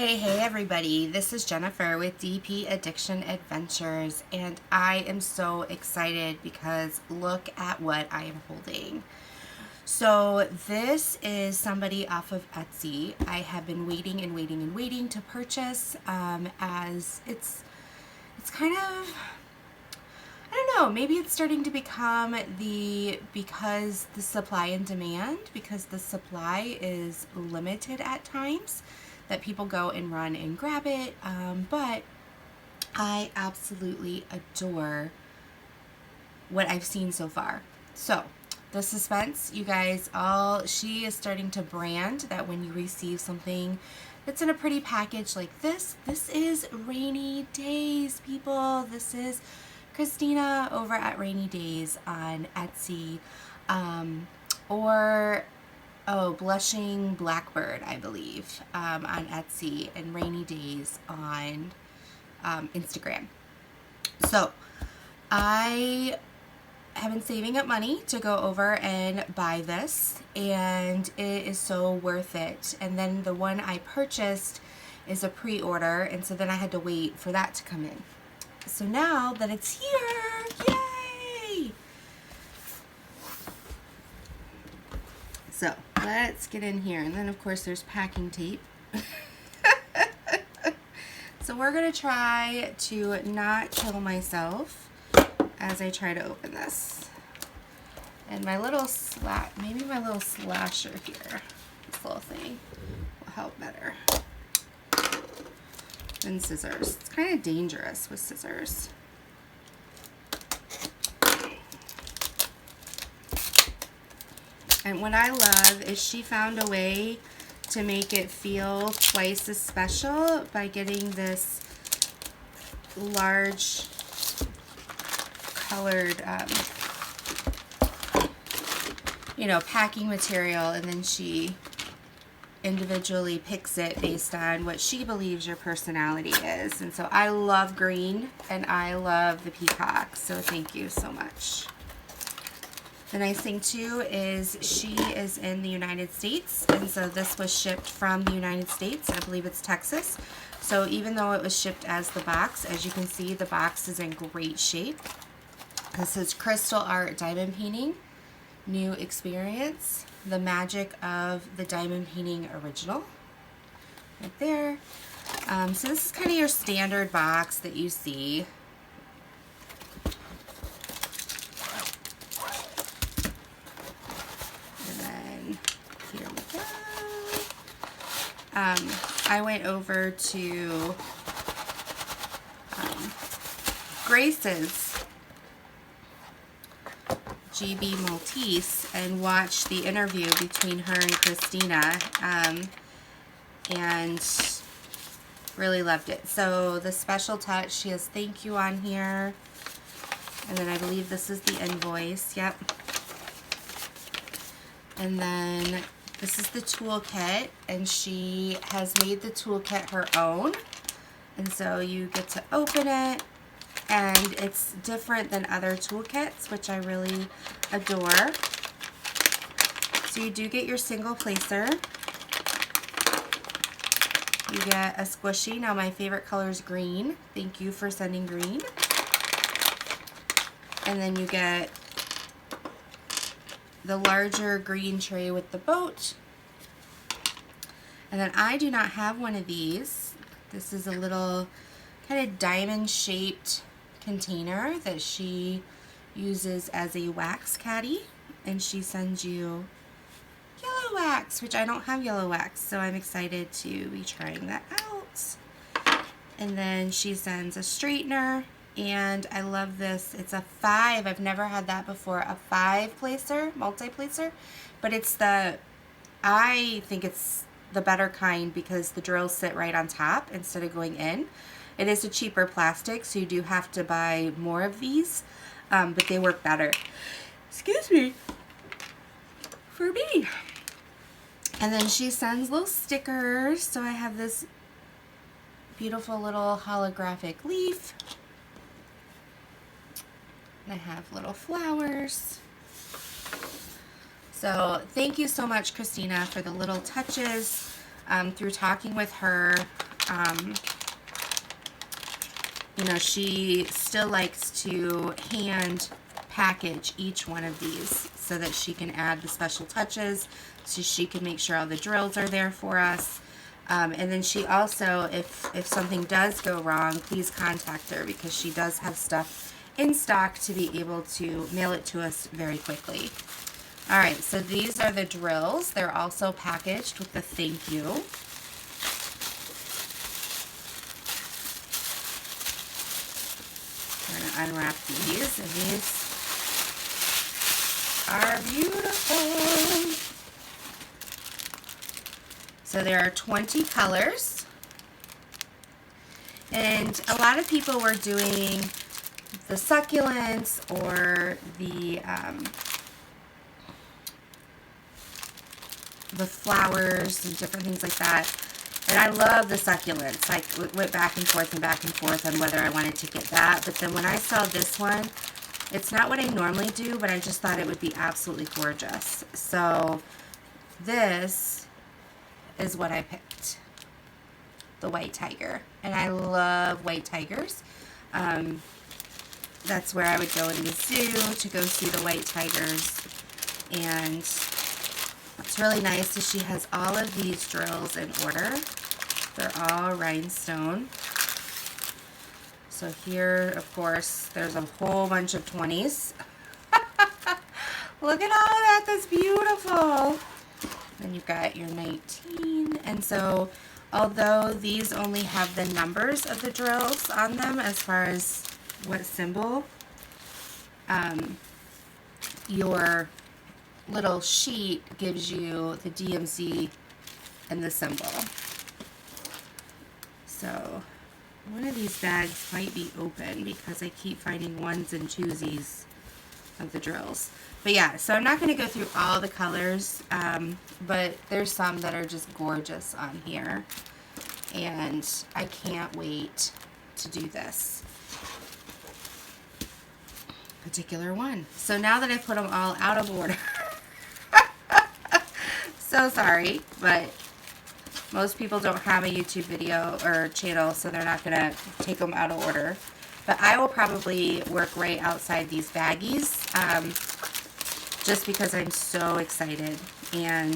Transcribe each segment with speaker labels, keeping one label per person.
Speaker 1: Hey everybody, this is Jennifer with DP Addiction Adventures, and I am so excited because look at what I am holding. So this is somebody off of Etsy. I have been waiting to purchase as it's kind of, I don't know, maybe it's starting to become because the supply and demand, because the supply is limited at times, that people go and run and grab it, but I absolutely adore what I've seen so far. So the suspense, you guys, she is starting to brand that when you receive something that's in a pretty package like this is Rainy Days, people. This is Christina over at Rainy Days on Etsy, or Blushing Blackbird, I believe, on Etsy, and Rainy Days on Instagram. So I have been saving up money to go over and buy this, and it is so worth it. And then the one I purchased is a pre-order, and so then I had to wait for that to come in. So now that it's here, yay! So let's get in here, and then of course there's packing tape. So we're gonna try to not kill myself as I try to open this. And my little maybe my little slasher here, this little thing, will help better than scissors. It's kind of dangerous with scissors. And what I love is she found a way to make it feel twice as special by getting this large colored, packing material, and then she individually picks it based on what she believes your personality is. And so I love green and I love the peacock, so thank you so much. The nice thing too is she is in the United States, and so this was shipped from the United States. I believe it's Texas. So even though it was shipped as the box, as you can see, the box is in great shape. This is Crystal Art Diamond Painting, New Experience, the magic of the diamond painting original, right there. So this is kind of your standard box that you see. Here we go. I went over to Grace's GB Maltese and watched the interview between her and Christina, and really loved it. So the special touch, she has thank you on here, and then I believe this is the invoice. Yep. And then this is the toolkit, and she has made the toolkit her own. And so you get to open it, and it's different than other toolkits, which I really adore. So you do get your single placer. You get a squishy. Now my favorite color is green. Thank you for sending green. And then you get the larger green tray with the boat. And then I do not have one of these. This is a little kind of diamond shaped container that she uses as a wax caddy, and she sends you yellow wax, which I don't have yellow wax, so I'm excited to be trying that out. And then she sends a straightener. And I love this. It's a 5. I've never had that before. A 5 placer, multi-placer. But it's I think it's the better kind because the drills sit right on top instead of going in. It is a cheaper plastic, so you do have to buy more of these. But they work better. Excuse me. For me. And then she sends little stickers. So I have this beautiful little holographic leaf. I have little flowers. So thank you so much, Christina, for the little touches. Through talking with her, You know, she still likes to hand package each one of these so that she can add the special touches, so she can make sure all the drills are there for us. And then she also, if something does go wrong, please contact her, because she does have stuff in stock to be able to mail it to us very quickly. Alright, so these are the drills. They're also packaged with the thank you. We're going to unwrap these, and these are beautiful. So there are 20 colors, and a lot of people were doing the succulents or the flowers and different things like that. And I love the succulents. I went back and forth on whether I wanted to get that. But then when I saw this one, it's not what I normally do, but I just thought it would be absolutely gorgeous. So this is what I picked. The white tiger. And I love white tigers. That's where I would go in the zoo to go see the white tigers. And what's really nice is she has all of these drills in order. They're all rhinestone. So here, of course, there's a whole bunch of 20s. Look at all that. That's beautiful. Then you've got your 19. And so, although these only have the numbers of the drills on them as far as what symbol, your little sheet gives you the DMC and the symbol. So one of these bags might be open because I keep finding ones and twosies of the drills. But yeah, so I'm not going to go through all the colors, but there's some that are just gorgeous on here, and I can't wait to do this particular one. So now that I put them all out of order, so sorry, but most people don't have a YouTube video or channel, so they're not going to take them out of order. But I will probably work right outside these baggies, just because I'm so excited. And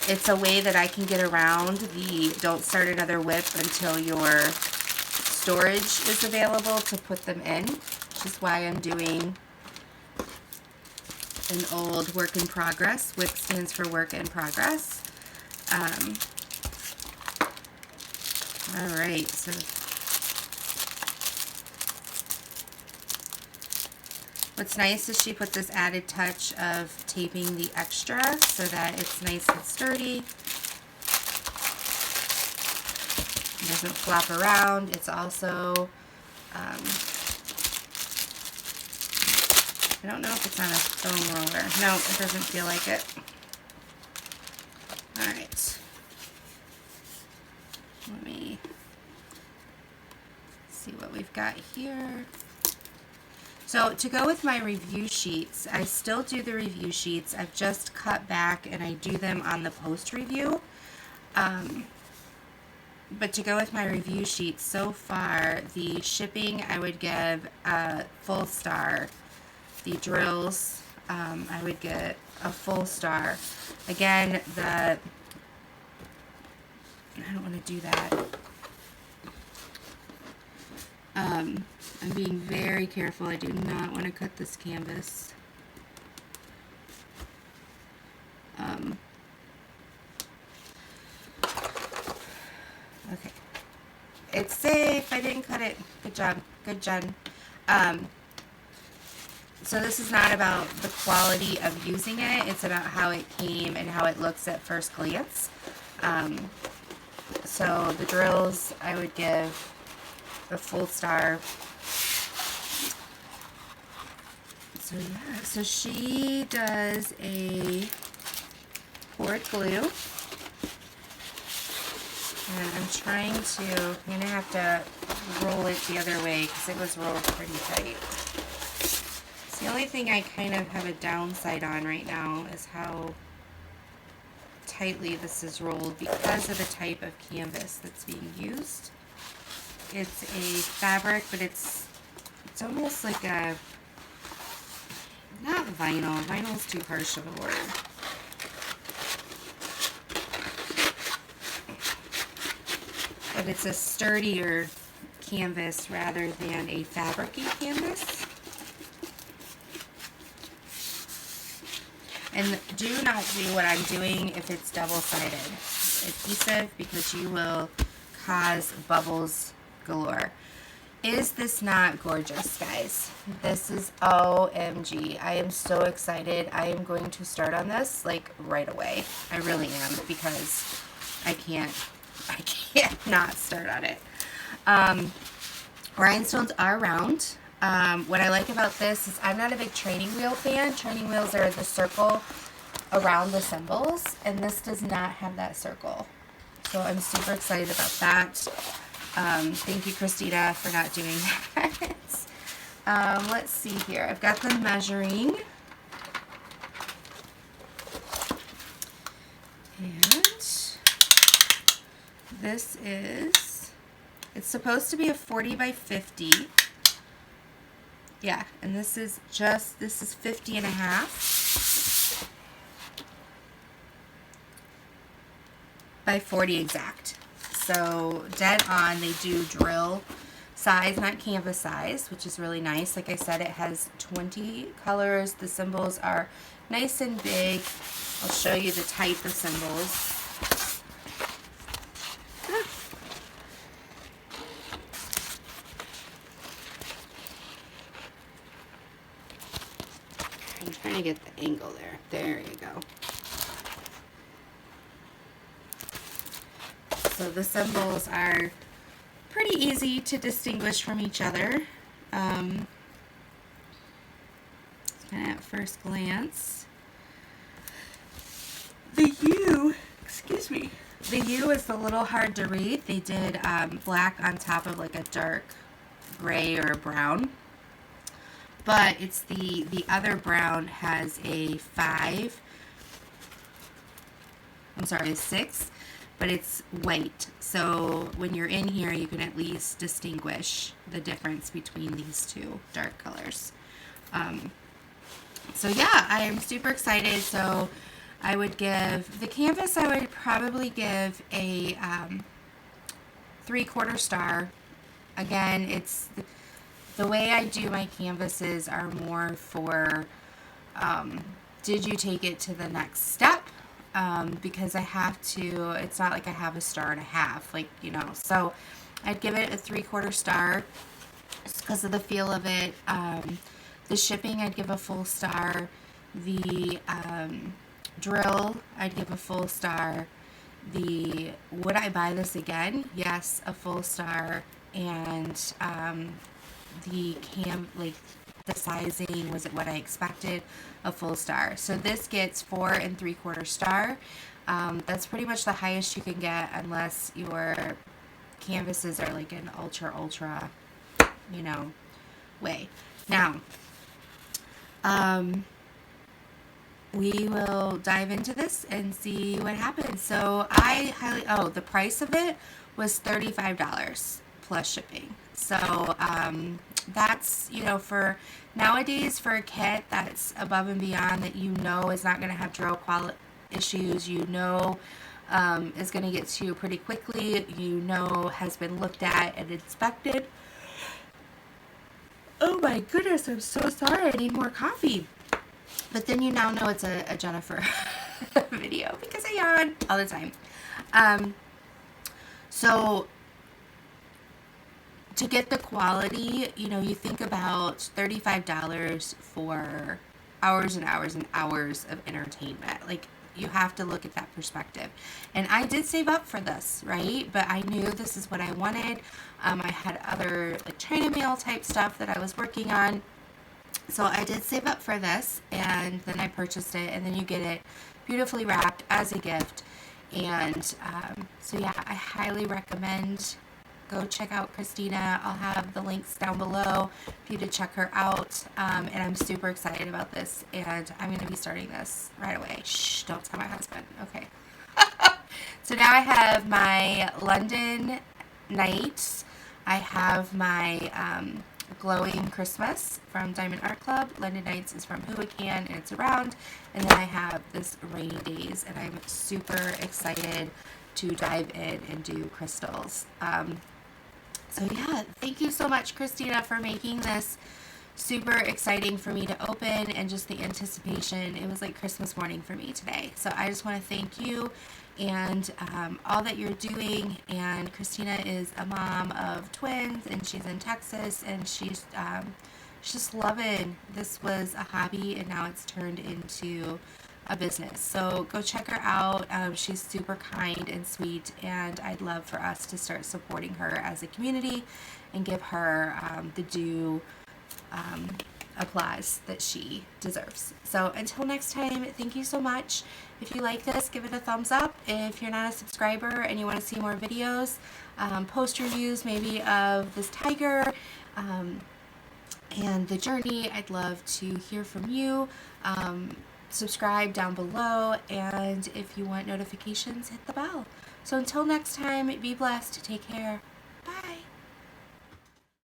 Speaker 1: it's a way that I can get around the don't start another whip until your storage is available to put them in, which is why I'm doing an old work in progress. WIP stands for work in progress. Alright, so what's nice is she put this added touch of taping the extra so that it's nice and sturdy. It doesn't flop around. It's also, I don't know if it's on a foam roller. No, it doesn't feel like it. Alright. Let me see what we've got here. So to go with my review sheets, I still do the review sheets. I've just cut back and I do them on the post review. But to go with my review sheets, so far, the shipping I would give a full star. The drills, I would get a full star. Again, I don't want to do that. I'm being very careful. I do not want to cut this canvas. Okay. It's safe. I didn't cut it. Good job. Good, Jen. So this is not about the quality of using it. It's about how it came and how it looks at first glance. So the drills, I would give a full star. So yeah, so she does a poured glue. And I'm going to have to roll it the other way because it was rolled pretty tight. The only thing I kind of have a downside on right now is how tightly this is rolled because of the type of canvas that's being used. It's a fabric, but it's almost like a, not vinyl. Vinyl's too harsh of a word. But it's a sturdier canvas rather than a fabric-y canvas. And do not do what I'm doing if it's double-sided adhesive, because you will cause bubbles galore. Is this not gorgeous, guys? This is OMG. I am so excited. I am going to start on this like right away. I really am, because I can't not start on it. Rhinestones are round. What I like about this is I'm not a big training wheel fan. Training wheels are the circle around the symbols, and this does not have that circle. So I'm super excited about that. Thank you, Christina, for not doing that. Let's see here. I've got the measuring. And this is, it's supposed to be a 40 by 50. Yeah, and this is 50 and a half by 40 exact. So dead on. They do drill size, not canvas size, which is really nice. Like I said, it has 20 colors. The symbols are nice and big. I'll show you the type of symbols. I'm trying to get the angle there. There you go. So the symbols are pretty easy to distinguish from each other. Kind of at first glance. The U, excuse me, the U is a little hard to read. They did black on top of like a dark gray or a brown. But it's the other brown has a 6, but it's white. So when you're in here, you can at least distinguish the difference between these two dark colors. So yeah, I am super excited. So I would give the canvas, I would probably give a 3/4 star. Again, it's the way I do my canvases are more for did you take it to the next step? Because I have to, it's not like I have a 1.5 stars, like, you know, so I'd give it a 3/4 star just because of the feel of it. The shipping, I'd give a full star. The drill, I'd give a full star. Would I buy this again? Yes, a full star. And the sizing, was it what I expected? A full star. So this gets 4 3/4 star. That's pretty much the highest you can get unless your canvases are like an ultra, you know, way. Now, we will dive into this and see what happens. So the price of it was $35 plus shipping. So that's, you know, for nowadays, for a kit that's above and beyond, that you know is not going to have drill quality issues, you know is going to get to you pretty quickly, you know has been looked at and inspected. Oh my goodness, I'm so sorry, I need more coffee. But then you now know it's a Jennifer video, because I yawn all the time. So to get the quality, you know, you think about $35 for hours and hours and hours of entertainment. Like, you have to look at that perspective. And I did save up for this, right? But I knew this is what I wanted. I had other like China mail type stuff that I was working on. So I did save up for this, and then I purchased it, and then you get it beautifully wrapped as a gift. And so yeah, I highly recommend go check out Christina. I'll have the links down below for you to check her out. And I'm super excited about this, and I'm going to be starting this right away. Shh, don't tell my husband. Okay. So now I have my London Nights. I have my Glowing Christmas from Diamond Art Club. London Nights is from Who It Can, and it's around. And then I have this Rainy Days, and I'm super excited to dive in and do crystals. So yeah, thank you so much, Christina, for making this super exciting for me to open, and just the anticipation. It was like Christmas morning for me today. So I just want to thank you and all that you're doing. And Christina is a mom of twins, and she's in Texas, and she's just loving. This was a hobby, and now it's turned into a business. So go check her out. She's super kind and sweet, and I'd love for us to start supporting her as a community and give her the due applause that she deserves. So until next time, thank you so much. If you like this, give it a thumbs up. If you're not a subscriber and you want to see more videos, post reviews maybe of this tiger and the journey. I'd love to hear from you. Subscribe down below, and if you want notifications, hit the bell. So until next time, be blessed. Take care. Bye.